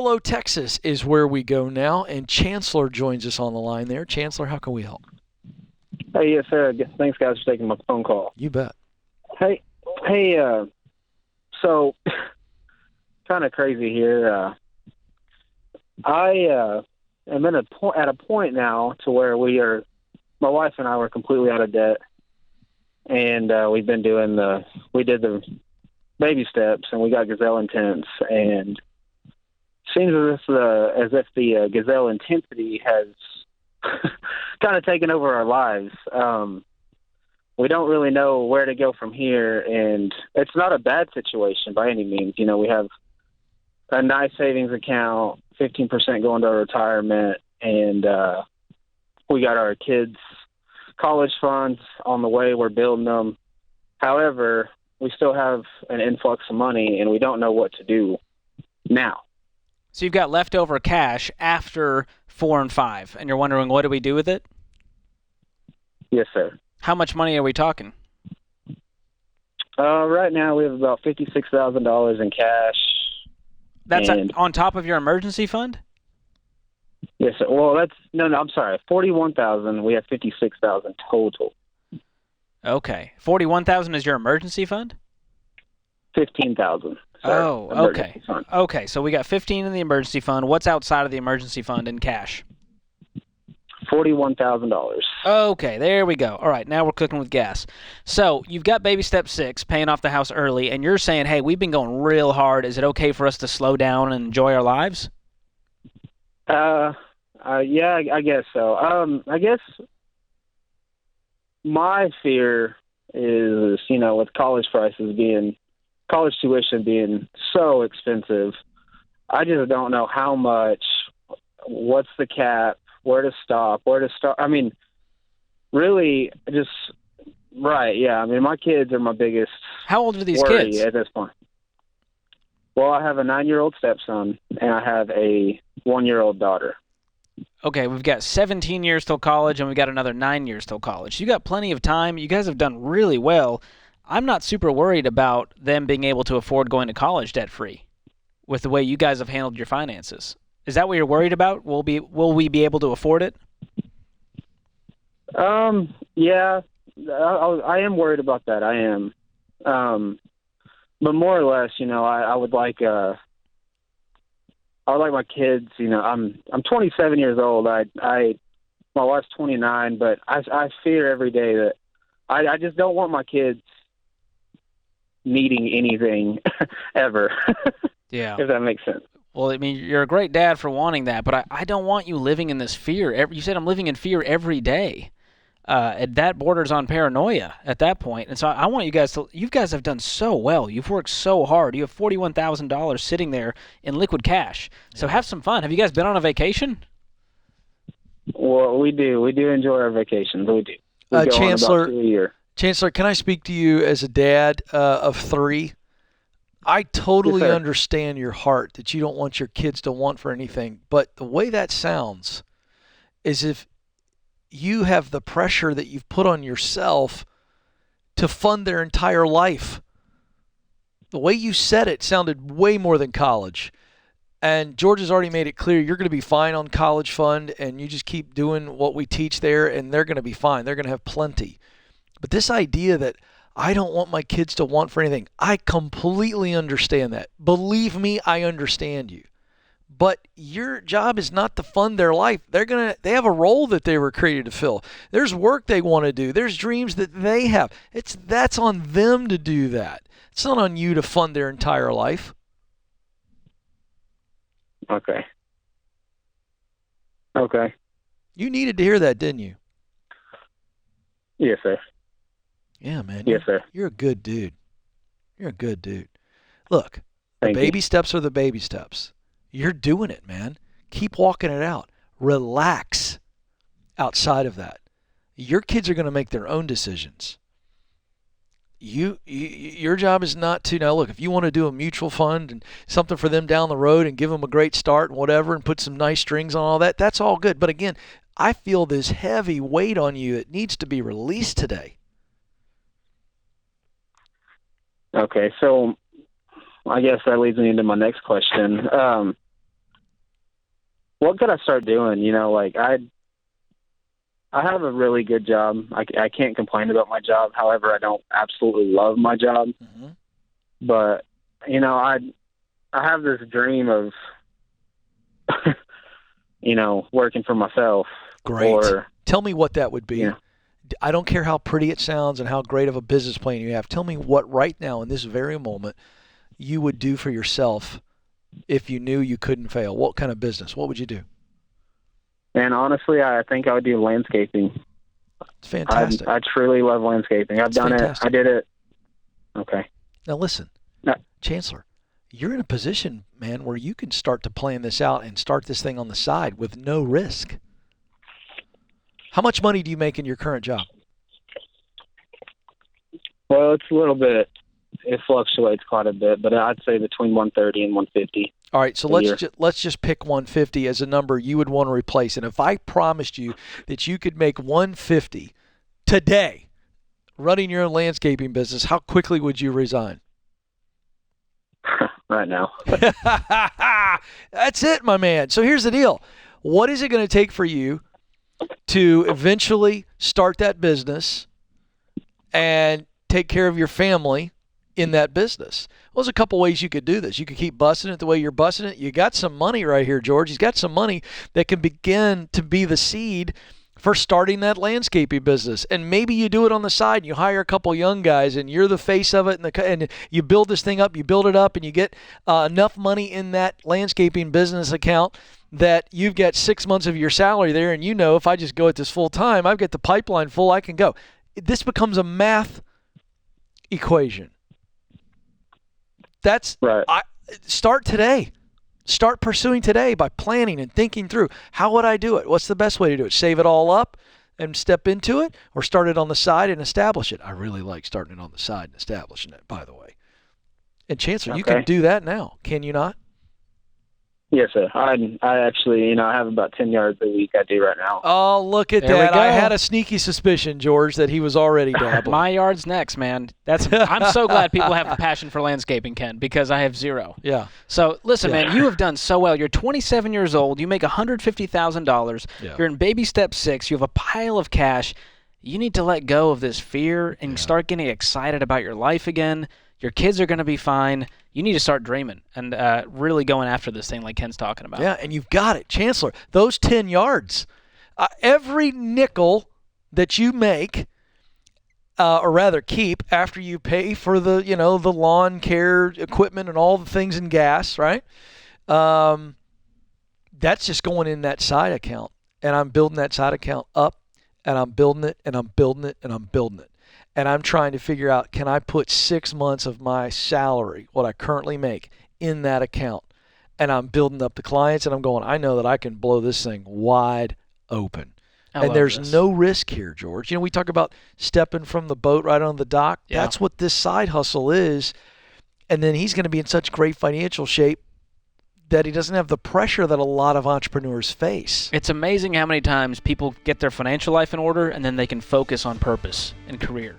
Amarillo, Texas is where we go now, and Chancellor joins us on the line there. Chancellor, how can we help? Hey, yes, sir. Thanks, guys, for taking my phone call. You bet. Hey, so kind of crazy here. I am at a point now to where my wife and I were completely out of debt, and we did the baby steps, and we got Gazelle Intense, and seems as if the Gazelle intensity has kind of taken over our lives. We don't really know where to go from here, and it's not a bad situation by any means. You know, we have a nice savings account, 15% going to our retirement, and we got our kids' college funds on the way. We're building them. However, we still have an influx of money, and we don't know what to do now. So you've got leftover cash after 4 and 5, and you're wondering, what do we do with it? Yes, sir. How much money are we talking? Right now we have about $56,000 in cash. That's on top of your emergency fund? Yes, sir. Well, I'm sorry. 41,000. We have 56,000 total. Okay. 41,000 is your emergency fund? 15,000. Oh, okay. Okay, so we got 15 in the emergency fund. What's outside of the emergency fund in cash? $41,000. Okay, there we go. All right, now we're cooking with gas. So you've got baby step 6, paying off the house early, and you're saying, hey, we've been going real hard. Is it okay for us to slow down and enjoy our lives? Yeah, I guess so. I guess my fear is, with college tuition being so expensive, I just don't know how much, what's the cap, where to stop, where to start. I mean, really just, right, yeah. I mean, my kids are my biggest How old are these worry kids? at this point. Well, I have a 9-year-old stepson, and I have a 1-year-old daughter. Okay, we've got 17 years till college, and we've got another 9 years till college. You got plenty of time. You guys have done really well. I'm not super worried about them being able to afford going to college debt-free with the way you guys have handled your finances. Is that what you're worried about? Will we be able to afford it? Yeah, I am worried about that. I am. But more or less, I would like my kids, I'm 27 years old. My wife's 29, but I fear every day that I just don't want my kids needing anything ever. Yeah. If that makes sense. Well, I mean, you're a great dad for wanting that, but I don't want you living in this fear. You said I'm living in fear every day. And that borders on paranoia at that point. And so I want you guys have done so well. You've worked so hard. You have $41,000 sitting there in liquid cash. So have some fun. Have you guys been on a vacation? Well, we do. We do enjoy our vacations. We do. We go Chancellor, on about 2 a year. Chancellor, can I speak to you as a dad of 3? I totally Yes, sir. understand your heart that you don't want your kids to want for anything, but the way that sounds is if you have the pressure that you've put on yourself to fund their entire life. The way you said it sounded way more than college. And George has already made it clear you're going to be fine on college fund, and you just keep doing what we teach there, and they're going to be fine. They're going to have plenty. But this idea that I don't want my kids to want for anything, I completely understand that. Believe me, I understand you. But your job is not to fund their life. They have a role that they were created to fill. There's work they want to do. There's dreams that they have. That's on them to do that. It's not on you to fund their entire life. Okay. You needed to hear that, didn't you? Yes, sir. Yeah, man. Yes, sir. You're a good dude. You're a good dude. Look, Thank the you. baby steps are the baby steps. You're doing it, man. Keep walking it out. Relax outside of that. Your kids are going to make their own decisions. Your job is not to, now look, if you want to do a mutual fund and something for them down the road and give them a great start and whatever and put some nice strings on all that, that's all good. But again, I feel this heavy weight on you that needs to be released today. Okay, so I guess that leads me into my next question. what could I start doing? You know, like I have a really good job. I can't complain about my job. However, I don't absolutely love my job. Mm-hmm. But, you know, I have this dream of, you know, working for myself. Great. Or, tell me what that would be. Yeah. I don't care how pretty it sounds and how great of a business plan you have. Tell me what right now in this very moment you would do for yourself if you knew you couldn't fail. What kind of business? What would you do? and honestly, I think I would do landscaping. It's fantastic. I truly love landscaping. I've done fantastic. it. I did it. Okay. Now listen, No. Chancellor, you're in a position, man, where you can start to plan this out and start this thing on the side with no risk. How much money do you make in your current job? Well, it's a little bit. It fluctuates quite a bit, but I'd say between 130 and 150. All right, so let's just pick 150 as a number you would want to replace. And if I promised you that you could make 150 today running your own landscaping business, how quickly would you resign? Right now. That's it, my man. So here's the deal. What is it going to take for you to eventually start that business and take care of your family in that business? Well, there's a couple ways you could do this. You could keep busting it the way you're busting it. You got some money right here, George. He's got some money that can begin to be the seed for starting that landscaping business. And maybe you do it on the side and you hire a couple young guys and you're the face of it, and you build this thing up, you build it up, and you get enough money in that landscaping business account that you've got 6 months of your salary there, and you know, if I just go at this full time, I've got the pipeline full, I can go. This becomes a math equation. That's Right. Start today. Start pursuing today by planning and thinking through, how would I do it? What's the best way to do it? Save it all up and step into it, or start it on the side and establish it? I really like starting it on the side and establishing it, by the way. And Chancellor, you can do that now, can you not? Yes, sir. I actually, you know, I have about 10 yards a week I do right now. Oh, look at There we that. I go. had a sneaky suspicion, George, that he was already dabbling. My yard's next, man. I'm so glad people have the passion for landscaping, Ken, because I have zero. Yeah. So listen, Yeah. man, you have done so well. You're 27 years old. You make $150,000. Yeah. You're in baby step 6. You have a pile of cash. You need to let go of this fear and start getting excited about your life again. Your kids are going to be fine. You need to start dreaming and really going after this thing like Ken's talking about. Yeah, and you've got it. Chancellor, those 10 yards, every nickel that you make, or rather keep after you pay for the, you know, the lawn care equipment and all the things in gas, right? That's just going in that side account. And I'm building that side account up, and I'm building it, and I'm building it, and I'm building it. And I'm trying to figure out, can I put 6 months of my salary, what I currently make, in that account? And I'm building up the clients, and I'm going, I know that I can blow this thing wide open. And there's no risk here, George. You know, we talk about stepping from the boat right on the dock. Yeah. That's what this side hustle is. And then he's going to be in such great financial shape that he doesn't have the pressure that a lot of entrepreneurs face. It's amazing how many times people get their financial life in order and then they can focus on purpose and career.